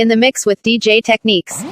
In the mix with DJ Techniques.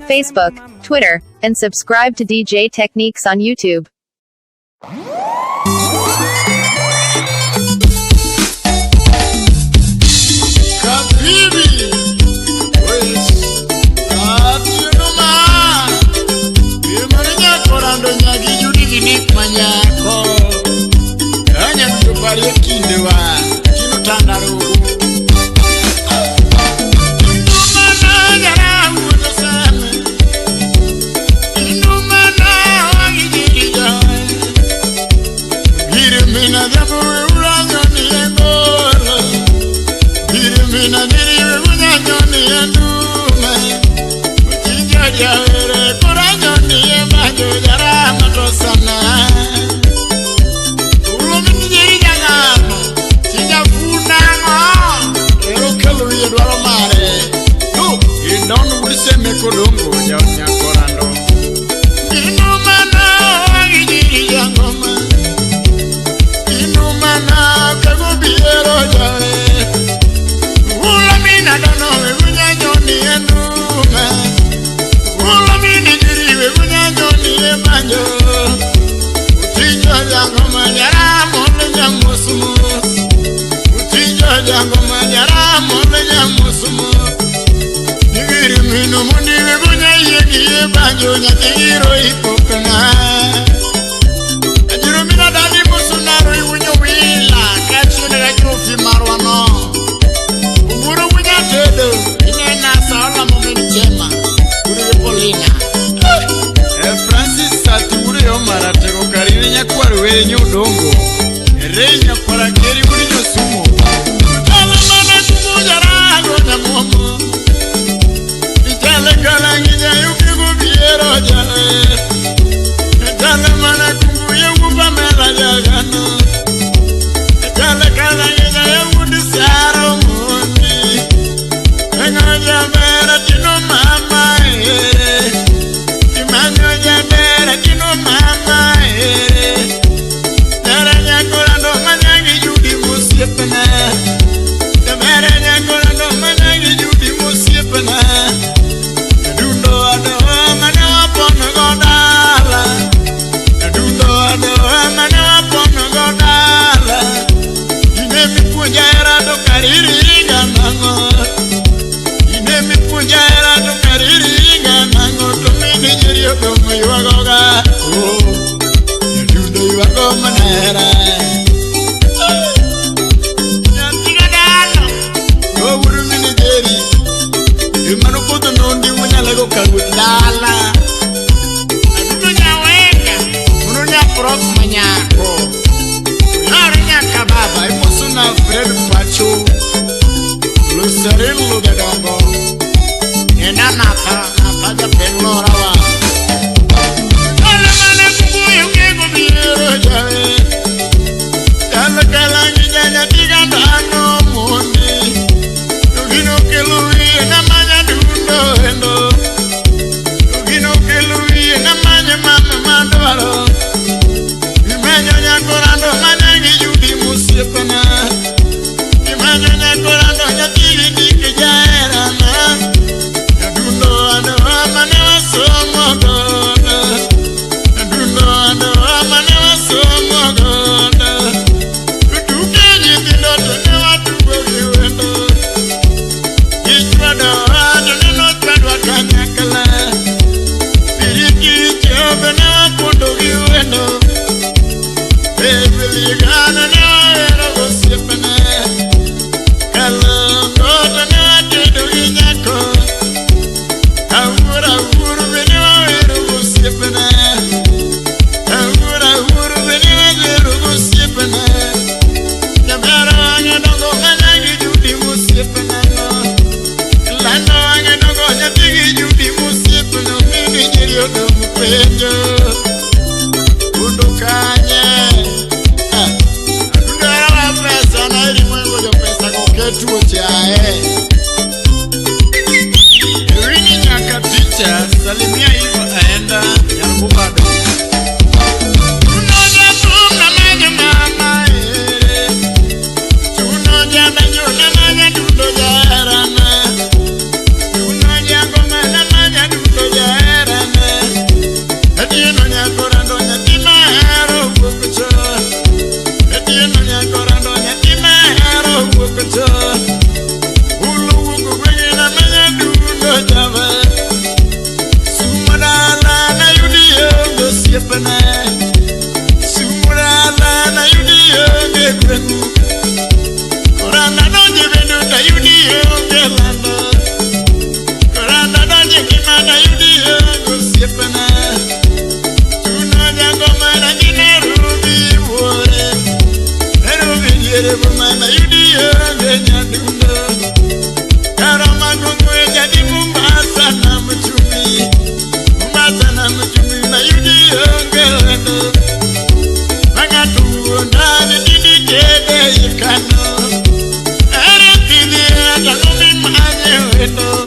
Facebook, Twitter, and subscribe to DJ Techniques on YouTube. Korando nyagi judi ginik manyako anya tupari kinde wa kino tandaru inumana jara uno same inumana wangi jirija birimina dabu uranyo ni engolo birimina diriwe unyanyo ni endume uchinja jawere koranyo ni emajo jara matosana ulumini jiri jangano tinja funango ero kelu yedwaro mare yo indonu uliseme kodongo jaunya korando inumana wangi jiri jangoma inumana kago biero jawe ulumina dono unyanyo ni endume ulumini jiri unyanyo ni emanjo uchinjo jango manyara mole nyamusumu uchinjo jango manyara mole nyamusumu nigiri minu mundiwe kunyayegi ebanjo nyakigiro ipokana ajiro mina dani musunaro iwunyo wila kachune kajufi marwano umuru unyatedo inena saola momenichema uriwe polina Francis Sature yo maratego karire nyakwaro were nyodongo renya parakeri muri nyosumo ala mana kumujara go nyamomo itale kalanginya yukigo biero jale itale mana kumbuye nguba mera jagano itale kalanginya yudi saro mundi engaja mera tino mama kino mama daranya korando manyangi judi musiepna daranya korando manyangi judi musiepna dundo ado mana wapono godala dundo ado mana wapono godala inemi punjara do kariri ganango inemi punjara do kariri ganango to mini jirio do moyoga dundo yuago manera JAKADALA no wuru mini jeri imanu koto nondi munyalego kagudala adudo nyaweka mununya prof manyako yarinya kababa imusuna Fred Pacho Lusarillo de dongo ena nata ja penlora wa Jala kalangi janya tiga dano mundi Tugino kelui namanya dundo endo Tugino kelui namanya mama mandoro Imenyo nyakorando manyangi judi musiepana Imenyo nyakorando nyatiri dike jaerana Dundo ado amane wasomo goda Dundo ado amane wasomo goda Tukenyi diloto ne watubo kiwendo Ichwado ado neno twadwa kanyakala Piriki chobe ne wapundo kiwendo Bebili gana ne wawero gosiepene Kalongoto ne watido ginyako Ahura huru beni wawero gosiepene Ahura huru beni wawero gosiepene Nyamara wange dongo manyangi judi musiepene Lando wange dongo nyatigi judi musiepene Mini nyirio domu penjo Undukanye Adudara wa pesa na ili mwengo jo pesa koketu ochae Ewini nyaka ticha salimia hivo aenda Nyarububado Unoja tumna manya mama Unoja banyo na manya dundo jarana Unoja ngoma na manya dundo jarana osiepene Sumurala na yudi yonge kwenu Koranda donje bendo na yudi yonge lando Koranda donje kima na yudi yonge osiepene Tunoja ngoma na jine rubi wore Rubi yere buma na yudi yonge nyadundo Karama gungu jadi Mombasa na mchumi Mombasa na mchumi na yudi yonge lando Mangatu ndani didi kede yikano Ere tini atangumi manye wendo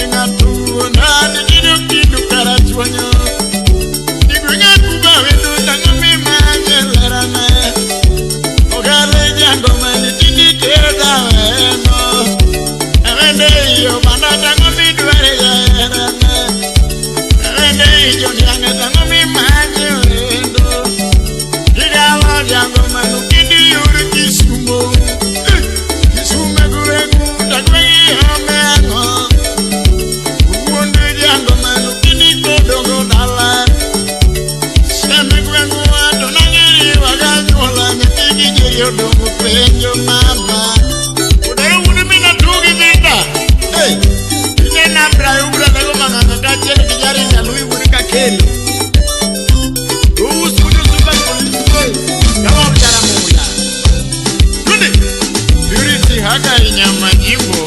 Ingatu ndani didu kidu karachwanyo Nigunya kuba wendo tangumi manye lerane Ogale jango mani didi keda wendo Ewende iyo banda tangumi duwere yerane Ewende iyo nyange tangumi manye wendo Jango manu kindi yuri kisumo Kisume gurengu takwei homengo Uwonde jango manu kindi kodongo dala Sheme gurengu wato nangiri waganyola Nyatiki jiri odongo penjo mama Udere udi mina tugi vinda Ine nabra yubra dago manganga kachele kijari nyalui udi kakeli Usudu suka kulisi Kama ujara mula Tuni Purity haka inyama jimbo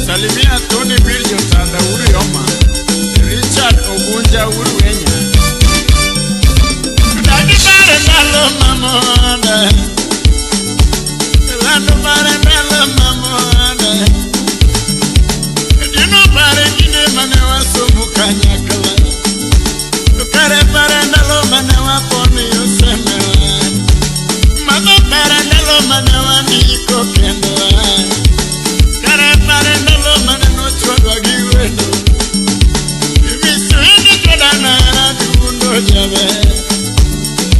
Salimia Tony Biljo Tanda uru yoma Richard Ogunja uru wenya Dagi bare ndalo mamona Lando bare ndalo mamona Dino bare kine mane wasomu kanyakala Kare bare ndalo mane waponi yosemewa Mago parandalo manawa niko kendo Kare parandalo manano chwadwa giwendo Misu hindi chwadana dundo jabe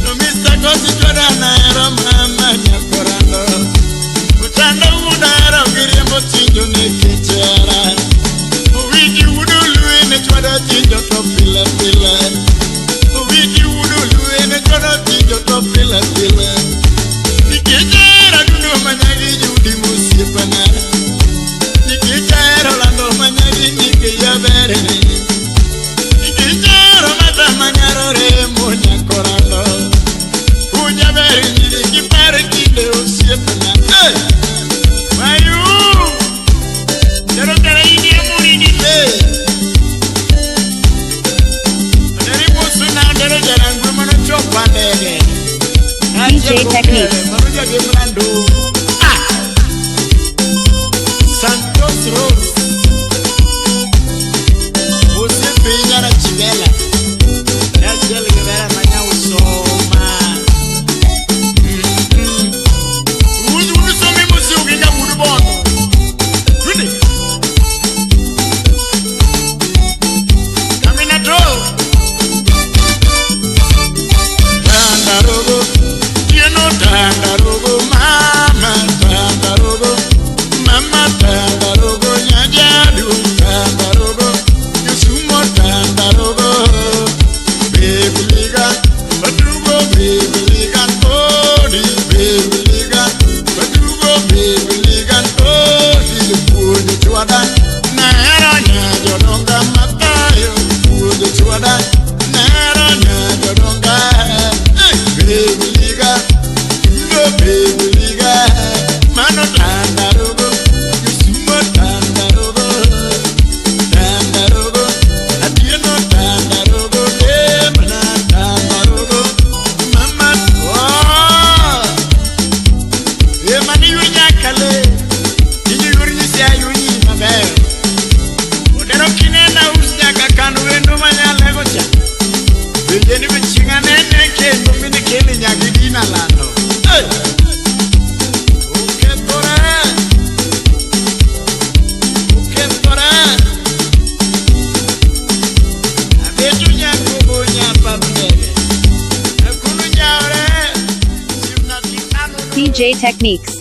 No misa kosi chwadana ero mama nyakorando Uchanda udara ugiriembo chinjo nekichera Uwiki uduluwe ne chwada chinjo to pile pile Uwiki uduluwe ne chwada chinjo to pile pile Nikijera duno manyagi judi musiepana Nikijera lando manyagi nike yabere Nikijera mata manyaro remo nyakorando Unyabere njiri kipare kide usiepana Mayu Jero kara ini amuri nile Dari musu na dero jarangwe mano chopa dege DJ Techniques. Santos Rose Você pinha na chivela Ya chele que vera manya usoma Uzu somi musi ukinga mudu bono Really Kamina to Tandarogo Tandarogo, mama, tandarogo, mama, tandarogo, nyajadu, tandarogo, yusumo, tandarogo, baby liga, batugo, baby liga, todi, baby liga, batugo, baby liga, todi, pude chuada, nera nyajodonga, matayo, pude chuada, nera nyajodonga, baby liga. Baby liga, mano tandarogo, yusumo tandarogo, tandarogo, atieno tandarogo, mana tandarogo, mama oh, mani yunya kale, yuri sia yuni mabe, odero kinena usnya kakanu endo manyala gocha, bejeni bichinga nene ke nomine kele nyagidina lando. DJ Techniques.